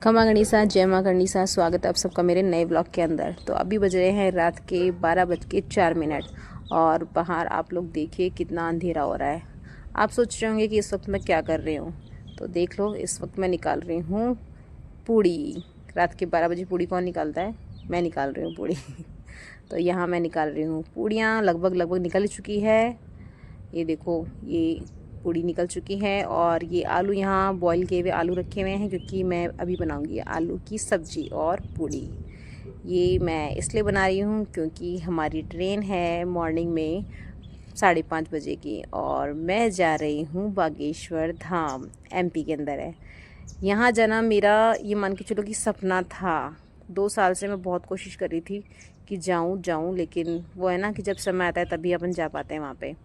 खमा गणिसा, जय माँ गणिसा। स्वागत है आप सबका मेरे नए ब्लॉग के अंदर। तो अभी बज रहे हैं रात के 12:04 और बाहर आप लोग देखिए कितना अंधेरा हो रहा है। आप सोच रहे होंगे कि इस वक्त मैं क्या कर रही हूँ, तो देख लो। इस वक्त मैं निकाल रही हूँ पूड़ी। रात के 12 बजे पूड़ी कौन निकालता है? मैं निकाल रही हूँ पूड़ी। तो यहाँ मैं निकाल रही हूँ पूड़ियाँ। लगभग निकल चुकी है। ये देखो, ये पूड़ी निकल चुकी है। और ये आलू, यहाँ बॉईल किए हुए आलू रखे हुए हैं क्योंकि मैं अभी बनाऊंगी आलू की सब्ज़ी और पूड़ी। ये मैं इसलिए बना रही हूँ क्योंकि हमारी ट्रेन है मॉर्निंग में 5:30 बजे की, और मैं जा रही हूँ बागेश्वर धाम, एमपी के अंदर है। यहाँ जाना मेरा, ये मान के चलो कि सपना था। 2 साल से मैं बहुत कोशिश कर रही थी कि जाऊँ, लेकिन वो है ना कि जब समय आता है तभी अपन जा पाते हैं वहाँ पे।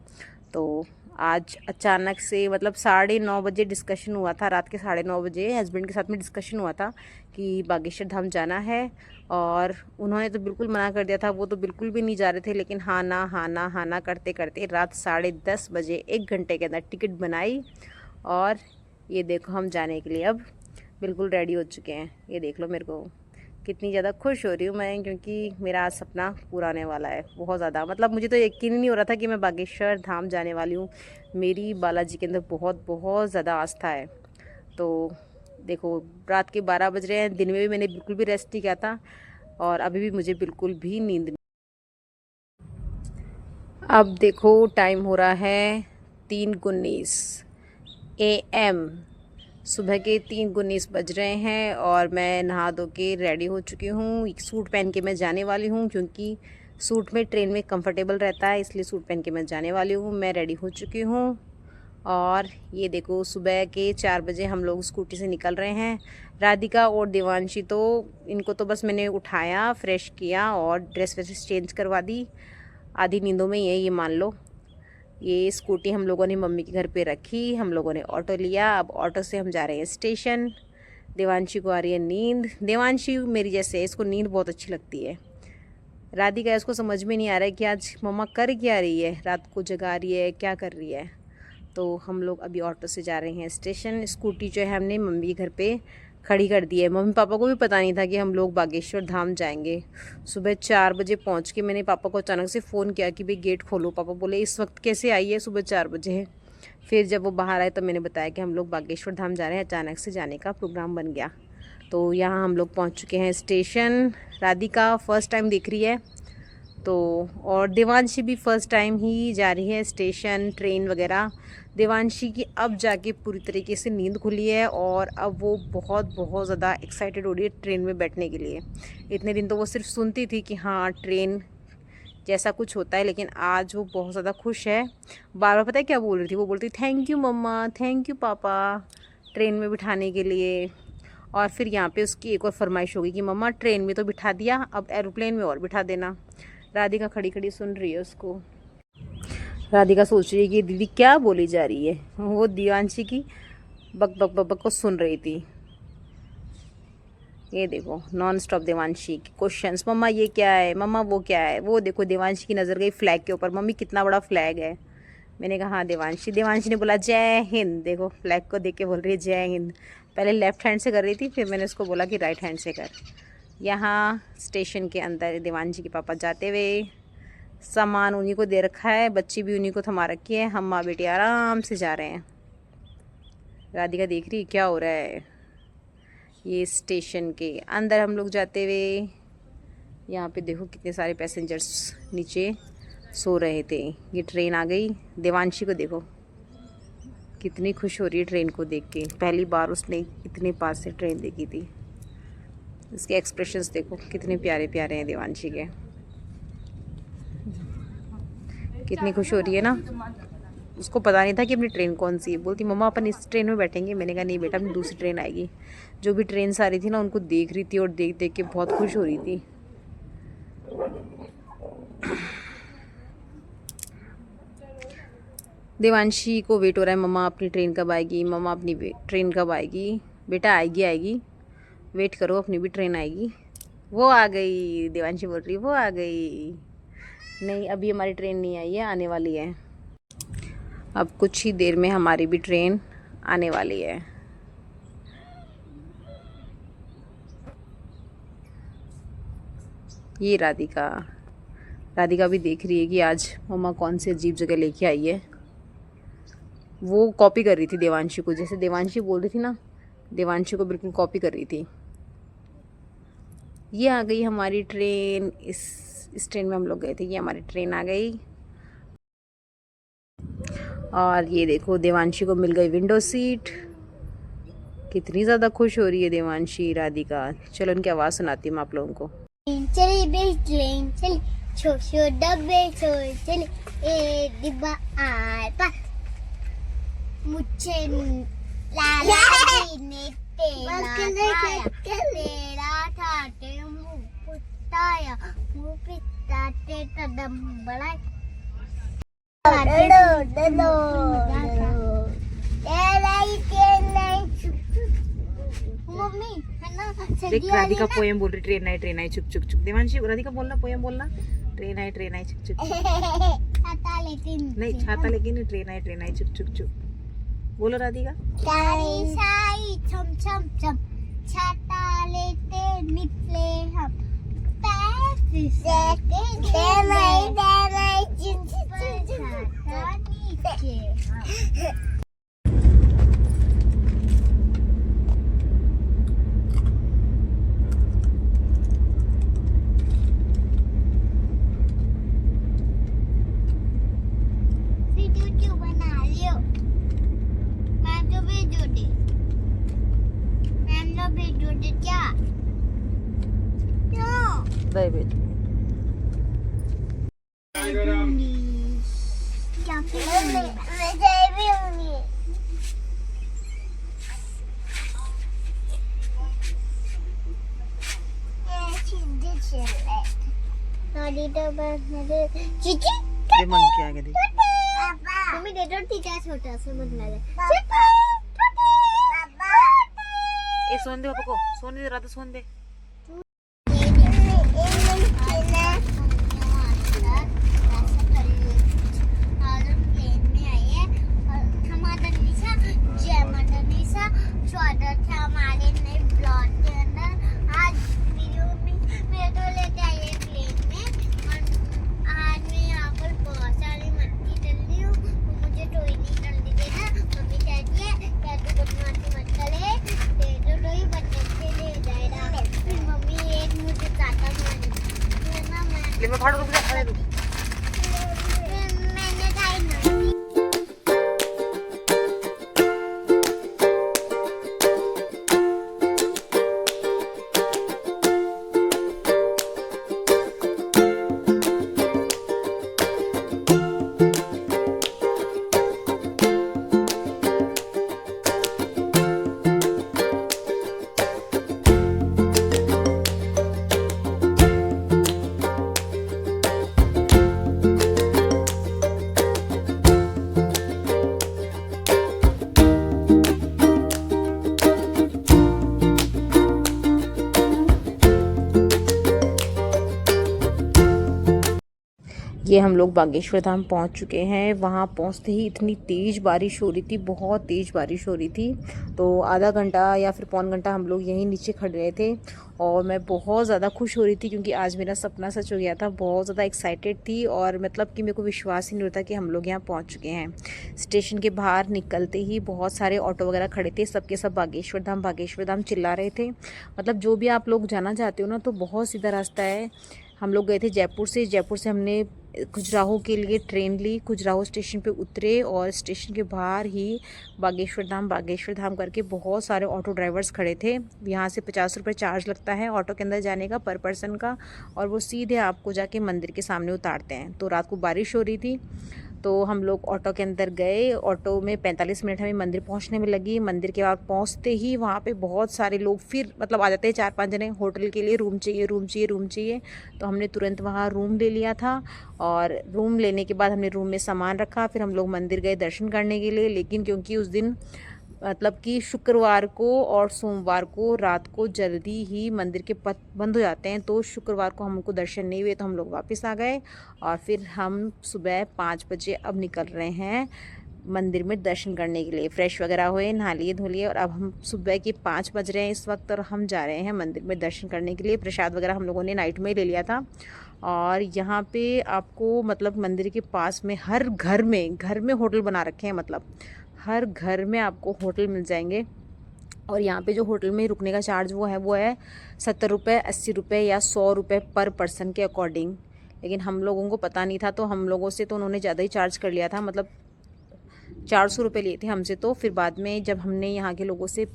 तो आज अचानक से, मतलब 9:30 बजे डिस्कशन हुआ था, रात के 9:30 बजे हस्बैंड के साथ में डिस्कशन हुआ था कि बागेश्वर धाम जाना है। और उन्होंने तो बिल्कुल मना कर दिया था, वो तो बिल्कुल भी नहीं जा रहे थे, लेकिन हाँ ना हाँ ना हाँ ना करते करते रात 10:30 बजे 1 घंटे के अंदर टिकट बनाई। और ये देखो, हम जाने के लिए अब बिल्कुल रेडी हो चुके हैं। ये देख लो मेरे को कितनी ज़्यादा खुश हो रही हूँ मैं, क्योंकि मेरा आज सपना पूरा होने वाला है बहुत ज़्यादा। मतलब मुझे तो यकीन ही नहीं हो रहा था कि मैं बागेश्वर धाम जाने वाली हूँ। मेरी बालाजी के अंदर बहुत बहुत ज़्यादा आस्था है। तो देखो, रात के 12 बज रहे हैं। दिन में भी मैंने बिल्कुल भी रेस्ट नहीं किया था, और अभी भी मुझे बिल्कुल भी नींद नहीं। अब देखो, टाइम हो रहा है 3:19 AM। सुबह के 3:19 बज रहे हैं और मैं नहा धो के रेडी हो चुकी हूँ। सूट पहन के मैं जाने वाली हूँ क्योंकि सूट में ट्रेन में कंफर्टेबल रहता है, इसलिए सूट पहन के मैं जाने वाली हूँ। मैं रेडी हो चुकी हूँ। और ये देखो, सुबह के 4 बजे हम लोग स्कूटी से निकल रहे हैं। राधिका और देवांशी, तो इनको तो बस मैंने उठाया, फ्रेश किया और ड्रेस वेस चेंज करवा दी। आधी नींदों में ही है, ये मान लो। ये स्कूटी हम लोगों ने मम्मी के घर पे रखी, हम लोगों ने ऑटो लिया। अब ऑटो से हम जा रहे हैं स्टेशन। देवांशी को आ रही है नींद। देवांशी मेरी जैसे है, इसको नींद बहुत अच्छी लगती है। राधिका, इसको समझ में नहीं आ रहा है कि आज मम्मा कर क्या रही है, रात को जगा रही है, क्या कर रही है। तो हम लोग अभी ऑटो से जा रहे हैं स्टेशन। स्कूटी जो है हमने मम्मी के घर पे खड़ी कर दी है। मम्मी पापा को भी पता नहीं था कि हम लोग बागेश्वर धाम जाएंगे। सुबह 4 बजे पहुंच के मैंने पापा को अचानक से फ़ोन किया कि भाई गेट खोलो। पापा बोले इस वक्त कैसे आई है, सुबह 4 बजे है। फिर जब वो बाहर आए तो मैंने बताया कि हम लोग बागेश्वर धाम जा रहे हैं। अचानक से जाने का प्रोग्राम बन गया। तो यहाँ हम लोग पहुँच चुके हैं स्टेशन। राधिका फ़र्स्ट टाइम देख रही है, तो और देवांशी भी फ़र्स्ट टाइम ही जा रही है स्टेशन, ट्रेन वगैरह। देवांशी की अब जाके पूरी तरीके से नींद खुली है और अब वो बहुत बहुत ज़्यादा एक्साइटेड हो रही है ट्रेन में बैठने के लिए। इतने दिन तो वो सिर्फ सुनती थी कि हाँ ट्रेन जैसा कुछ होता है, लेकिन आज वो बहुत ज़्यादा खुश है। बार बार पता है क्या बोल रही थी? वो बोलती thank you mama, thank you papa, train में बिठाने के लिए। और फिर यहाँ पे उसकी एक और फरमाइश होगी कि मम्मा ट्रेन में तो बिठा दिया, अब एरोप्लेन में और बिठा देना। राधिका खड़ी खड़ी सुन रही है उसको। राधिका सोच रही है कि दीदी क्या बोली जा रही है। वो देवांशी की बक बक बक बक को सुन रही थी। ये देखो, नॉन स्टॉप देवांशी के क्वेश्चंस, मम्मा ये क्या है, मम्मा वो क्या है। वो देखो, देवांशी की नज़र गई फ्लैग के ऊपर, मम्मी कितना बड़ा फ्लैग है। मैंने कहा हाँ देवांशी। देवांशी ने बोला जय हिंद। देखो, फ्लैग को देख के बोल रही है जय हिंद। पहले लेफ्ट हैंड से कर रही थी, फिर मैंने उसको बोला कि राइट हैंड से कर। यहाँ स्टेशन के अंदर देवांशी के पापा जाते हुए, सामान उन्हीं को दे रखा है, बच्ची भी उन्हीं को थमा रखी है। हम माँ बेटी आराम से जा रहे हैं। राधिका देख रही क्या हो रहा है। ये स्टेशन के अंदर हम लोग जाते हुए, यहाँ पे देखो कितने सारे पैसेंजर्स नीचे सो रहे थे। ये ट्रेन आ गई। देवांशी को देखो कितनी खुश हो रही है ट्रेन को देख के। पहली बार उसने इतने पास से ट्रेन देखी थी। इसके एक्सप्रेशंस देखो कितने प्यारे प्यारे हैं देवांशी के। कितनी खुश हो रही है ना। उसको पता नहीं था कि अपनी ट्रेन कौन सी है। बोलती मम्मा अपन इस ट्रेन में बैठेंगे। मैंने कहा नहीं बेटा, अपनी दूसरी ट्रेन आएगी। जो भी ट्रेन सारी थी ना, उनको देख रही थी और देख देख के बहुत खुश हो रही थी। देवांशी को वेट हो रहा है, मम्मा अपनी ट्रेन कब आएगी, मम्मा अपनी ट्रेन कब आएगी। बेटा आएगी आएगी, वेट करो, अपनी भी ट्रेन आएगी। वो आ गई, देवांशी बोल रही वो आ गई। नहीं, अभी हमारी ट्रेन नहीं आई है, आने वाली है। अब कुछ ही देर में हमारी भी ट्रेन आने वाली है। ये राधिका, राधिका भी देख रही है कि आज मम्मा कौन सी अजीब जगह लेके आई है। वो कॉपी कर रही थी देवांशी को, जैसे देवांशी बोल रही थी ना, देवांशी को बिल्कुल कॉपी कर रही थी। ये आ गई हमारी ट्रेन। इस ट्रेन में हम लोग गए थे। ये हमारी ट्रेन आ गई और ये देखो देवांशी को मिल गई विंडो सीट। कितनी ज़्यादा खुश हो रही है देवांशी, राधिका। चलो उनकी आवाज़ सुनाती हूँ आप लोगों को। चली बेस ट्रेन चली, छोटे डब्बे चले, एक डिब्बा आर पार, मुझे लाला जी ने तेरा ठाटे मुँह पुताया, मुँह पिताते तदम बड़ा मम्मी है ना। देख राधिका पोएम बोल रही, ट्रेन आई चुक चुक चुक। देवांशी राधिका बोलना, पोएम बोलना, ट्रेन आई चुक चुक। छाता लेकिन नहीं, छाता लेकिन ट्रेन आई चुक चुक चुक। बोलो राधिका। साई छम छम छम, छाता लेते निकले हम, पैसे बना लियो। मैम तो भेजो दे, मैम तो भेजो दे क्या क्यों दे भेज। क्या मैं जाए भी होंगी। सॉरी तो बस मेरे चीची दे मन के आगे दे। मम्मी दे दो टीका छोटा सा बदला दे। ए सोन दे पापा को, सोने दे, राधा सोन दे। स्वागत है हमारे नए ब्लॉग के अंदर। आज वीडियो में मेरे को लेते आए प्लेन में और आज मैं यहाँ पर बहुत सारी मट्टी डल रही हूँ। तो मुझे टोई नहीं जल्दी देना। मम्मी कहती है क्या तू बदमाशी मत करे, दे दो टोई बच्चे से ले जाएगा। फिर मम्मी एक मुझे चाटा मारी ना, मैं फाड़ रुक जा, अरे रुक। मैंने खाई ना। ये हम लोग बागेश्वर धाम पहुंच चुके हैं। वहां पहुंचते ही इतनी तेज़ बारिश हो रही थी, बहुत तेज़ बारिश हो रही थी। तो आधा घंटा या फिर पौन घंटा हम लोग यहीं नीचे खड़े रहे थे और मैं बहुत ज़्यादा खुश हो रही थी क्योंकि आज मेरा सपना सच हो गया था। बहुत ज़्यादा एक्साइटेड थी और मतलब कि मेरे को विश्वास ही नहीं होता कि हम लोग यहाँ पहुँच चुके हैं। स्टेशन के बाहर निकलते ही बहुत सारे ऑटो वगैरह खड़े थे, सबके सब बागेश्वर धाम चिल्ला रहे थे। मतलब जो भी आप लोग जाना चाहते हो ना तो बहुत सीधा रास्ता है। हम लोग गए थे जयपुर से हमने खजुराहो के लिए ट्रेन ली। खजुराहो स्टेशन पे उतरे और स्टेशन के बाहर ही बागेश्वर धाम करके बहुत सारे ऑटो ड्राइवर्स खड़े थे। यहाँ से 50 रुपये चार्ज लगता है ऑटो के अंदर जाने का पर पर्सन का, और वो सीधे आपको जाके मंदिर के सामने उतारते हैं। तो रात को बारिश हो रही थी तो हम लोग ऑटो के अंदर गए। ऑटो में 45 मिनट हमें मंदिर पहुंचने में लगी। मंदिर के बाद पहुंचते ही वहाँ पे बहुत सारे लोग फिर मतलब आ जाते हैं, 4-5 जने होटल के लिए रूम चाहिए। तो हमने तुरंत वहाँ रूम ले लिया था और रूम लेने के बाद हमने रूम में सामान रखा। फिर हम लोग मंदिर गए दर्शन करने के लिए। लेकिन क्योंकि उस दिन मतलब कि शुक्रवार को और सोमवार को रात को जल्दी ही मंदिर के पट बंद हो जाते हैं, तो शुक्रवार को हमको दर्शन नहीं हुए तो हम लोग वापस आ गए। और फिर हम सुबह 5 बजे अब निकल रहे हैं मंदिर में दर्शन करने के लिए। फ्रेश वगैरह हुए, नहा लिए धो लिए, और अब हम सुबह के 5 बज रहे हैं इस वक्त, और हम जा रहे हैं मंदिर में दर्शन करने के लिए। प्रसाद वगैरह हम लोगों ने नाइट में ले लिया था। और यहाँ पे आपको मतलब मंदिर के पास में हर घर में होटल बना रखे हैं, मतलब हर घर में आपको होटल मिल जाएंगे। और यहाँ पे जो होटल में रुकने का चार्ज वो है 70 रुपये, 80 रुपये या 100 रुपये पर पर्सन के अकॉर्डिंग। लेकिन हम लोगों को पता नहीं था, तो हम लोगों से तो उन्होंने ज़्यादा ही चार्ज कर लिया था, मतलब 400 रुपये लिए थे हमसे। तो फिर बाद में जब हमने यहाँ के लोगों से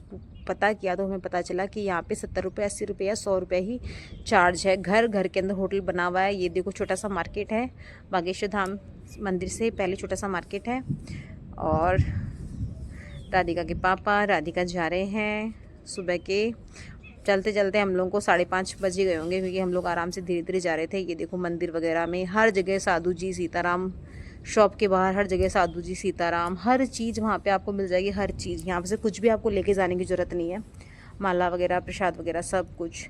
पता किया तो हमें पता चला कि यहाँ पे 70 रुपये, 80 रुपये या 100 रुपये ही चार्ज है। घर घर के अंदर होटल बना हुआ है। ये देखो छोटा सा मार्केट है, बागेश्वर धाम मंदिर से पहले छोटा सा मार्केट है। और राधिका के पापा, राधिका जा रहे हैं सुबह के। चलते चलते हम लोगों को 5:30 बज गए होंगे, क्योंकि हम लोग आराम से धीरे धीरे जा रहे थे। ये देखो मंदिर वगैरह में हर जगह साधु जी, सीताराम, शॉप के बाहर हर जगह साधु जी, सीताराम, हर चीज़ वहाँ पे आपको मिल जाएगी। हर चीज़ यहाँ से कुछ भी आपको लेके जाने की ज़रूरत नहीं है। माला वगैरह, प्रसाद वगैरह सब कुछ।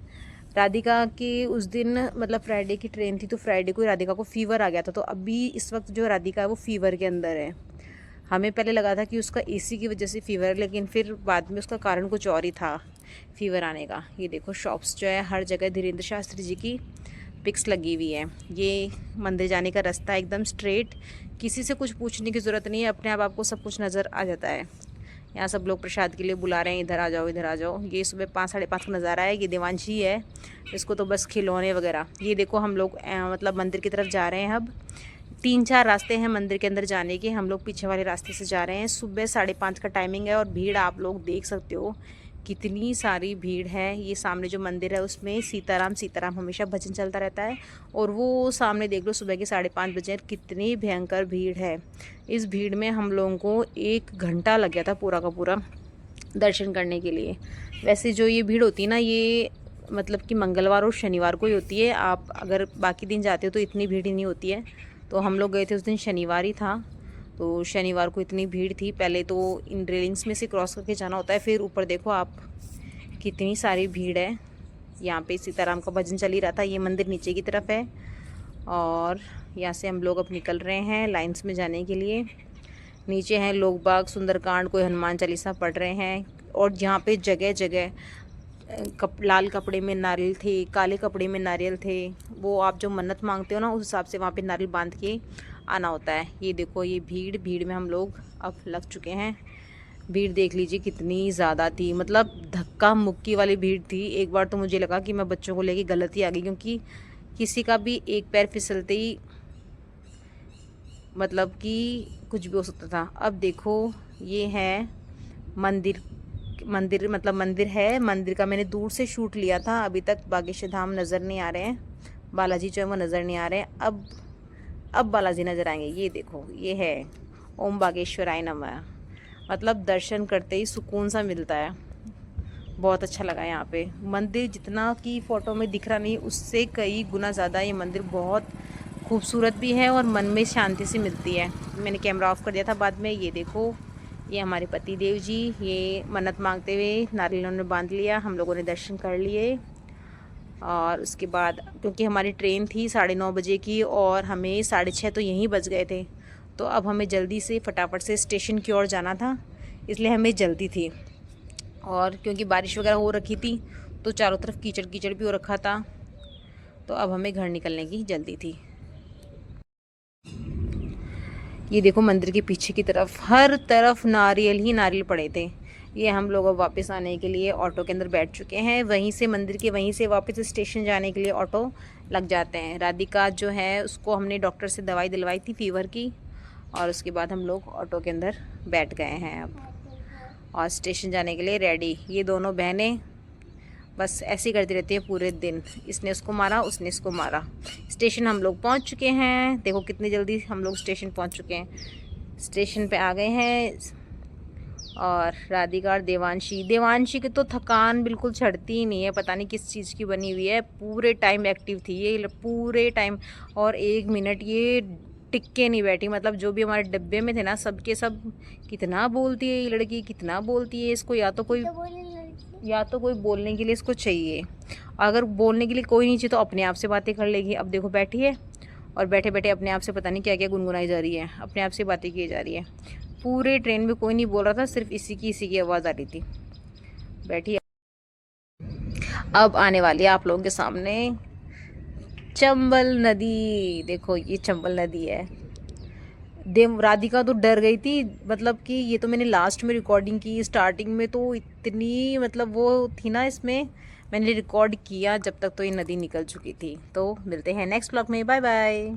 राधिका की उस दिन मतलब फ्राइडे की ट्रेन थी, तो फ्राइडे को राधिका को फीवर आ गया था। तो अभी इस वक्त जो राधिका है वो फीवर के अंदर है। हमें पहले लगा था कि उसका एसी की वजह से फ़ीवर, लेकिन फिर बाद में उसका कारण कुछ और ही था फ़ीवर आने का। ये देखो शॉप्स जो है हर जगह धीरेन्द्र शास्त्री जी की पिक्स लगी हुई है। ये मंदिर जाने का रास्ता एकदम स्ट्रेट, किसी से कुछ पूछने की ज़रूरत नहीं है, अपने आप आपको सब कुछ नज़र आ जाता है। यहाँ सब लोग प्रसाद के लिए बुला रहे हैं, इधर आ जाओ, इधर आ जाओ। ये सुबह 5, 5:30 का नज़ारा है। ये देवांशी है, इसको तो बस खिलौने वगैरह। ये देखो हम लोग मतलब मंदिर की तरफ जा रहे हैं। अब 3-4 रास्ते हैं मंदिर के अंदर जाने के, हम लोग पीछे वाले रास्ते से जा रहे हैं। सुबह 5:30 का टाइमिंग है, और भीड़ आप लोग देख सकते हो कितनी सारी भीड़ है। ये सामने जो मंदिर है उसमें सीताराम सीताराम हमेशा भजन चलता रहता है। और वो सामने देख लो सुबह के 5:30 बजे कितनी भयंकर भीड़ है। इस भीड़ में हम लोगों को 1 घंटा लग गया था पूरा का पूरा दर्शन करने के लिए। वैसे जो ये भीड़ होती है ना, ये मतलब कि मंगलवार और शनिवार को ही होती है। आप अगर बाकी दिन जाते हो तो इतनी भीड़ ही नहीं होती है। तो हम लोग गए थे उस दिन, शनिवार ही था, तो शनिवार को इतनी भीड़ थी। पहले तो इन रेलिंग्स में से क्रॉस करके जाना होता है, फिर ऊपर देखो आप कितनी सारी भीड़ है। यहाँ पे सीताराम का भजन चल ही रहा था। ये मंदिर नीचे की तरफ है, और यहाँ से हम लोग अब निकल रहे हैं लाइन्स में जाने के लिए। नीचे हैं लोग बाग, सुंदरकांड, कोई हनुमान चालीसा पढ़ रहे हैं। और यहाँ पे जगह जगह लाल कपड़े में नारियल थे, काले कपड़े में नारियल थे। वो आप जो मन्नत मांगते हो ना, उस हिसाब से वहाँ पे नारियल बांध के आना होता है। ये देखो ये भीड़ में हम लोग अब लग चुके हैं। भीड़ देख लीजिए कितनी ज़्यादा थी, मतलब धक्का मुक्की वाली भीड़ थी। एक बार तो मुझे लगा कि मैं बच्चों को लेके गलत ही आ गई, क्योंकि किसी का भी एक पैर फिसलते ही मतलब कि कुछ भी हो सकता था। अब देखो ये है मंदिर मतलब मंदिर है। मंदिर का मैंने दूर से शूट लिया था। अभी तक बागेश्वर धाम नज़र नहीं आ रहे हैं, बालाजी जो है वो नज़र नहीं आ रहे हैं। अब बालाजी नज़र आएंगे। ये देखो ये है ओम बागेश्वराय नमः। मतलब दर्शन करते ही सुकून सा मिलता है। बहुत अच्छा लगा यहाँ पे। मंदिर जितना कि फ़ोटो में दिख रहा नहीं, उससे कई गुना ज़्यादा ये मंदिर बहुत खूबसूरत भी है, और मन में शांति सी मिलती है। मैंने कैमरा ऑफ कर दिया था बाद में। ये देखो ये हमारे पति देव जी, ये मन्नत मांगते हुए नारियल ने बांध लिया। हम लोगों ने दर्शन कर लिए, और उसके बाद क्योंकि हमारी ट्रेन थी 9:30 बजे की, और हमें 6:30 तो यहीं बज गए थे। तो अब हमें जल्दी से फटाफट से स्टेशन की ओर जाना था, इसलिए हमें जल्दी थी। और क्योंकि बारिश वगैरह हो रखी थी, तो चारों तरफ कीचड़ कीचड़ भी हो रखा था, तो अब हमें घर निकलने की जल्दी थी। ये देखो मंदिर के पीछे की तरफ हर तरफ नारियल ही नारियल पड़े थे। ये हम लोग अब वापस आने के लिए ऑटो के अंदर बैठ चुके हैं। वहीं से मंदिर के वहीं से वापस स्टेशन जाने के लिए ऑटो लग जाते हैं। राधिका जो है उसको हमने डॉक्टर से दवाई दिलवाई थी फीवर की, और उसके बाद हम लोग ऑटो के अंदर बैठ गए हैं अब, और स्टेशन जाने के लिए रेडी। ये दोनों बहनें बस ऐसे ही करती रहती है पूरे दिन, इसने उसको मारा, उसने इसको मारा। स्टेशन हम लोग पहुंच चुके हैं। देखो कितनी जल्दी हम लोग स्टेशन पहुंच चुके हैं। स्टेशन पे आ गए हैं, और राधिका और देवांशी की तो थकान बिल्कुल छड़ती ही नहीं है। पता नहीं किस चीज़ की बनी हुई है, पूरे टाइम एक्टिव थी ये, पूरे टाइम। और 1 मिनट ये टिक के नहीं बैठी। मतलब जो भी हमारे डब्बे में थे ना, सबके सब कितना बोलती है ये लड़की, कितना बोलती है। इसको या तो कोई बोलने के लिए इसको चाहिए, अगर बोलने के लिए कोई नहीं चाहिए तो अपने आप से बातें कर लेगी। अब देखो बैठी है, और बैठे बैठे अपने आप से पता नहीं क्या क्या गुनगुनाई जा रही है, अपने आप से बातें की जा रही है। पूरे ट्रेन में कोई नहीं बोल रहा था, सिर्फ इसी की आवाज़ आ रही थी। बैठी। अब आने वाली है आप लोगों के सामने चंबल नदी। देखो ये चंबल नदी है। देव राधिका तो डर गई थी, मतलब कि ये तो मैंने लास्ट में रिकॉर्डिंग की, स्टार्टिंग में तो इतनी मतलब वो थी ना, इसमें मैंने रिकॉर्ड किया जब तक तो ये नदी निकल चुकी थी। तो मिलते हैं नेक्स्ट व्लॉग में, बाय बाय।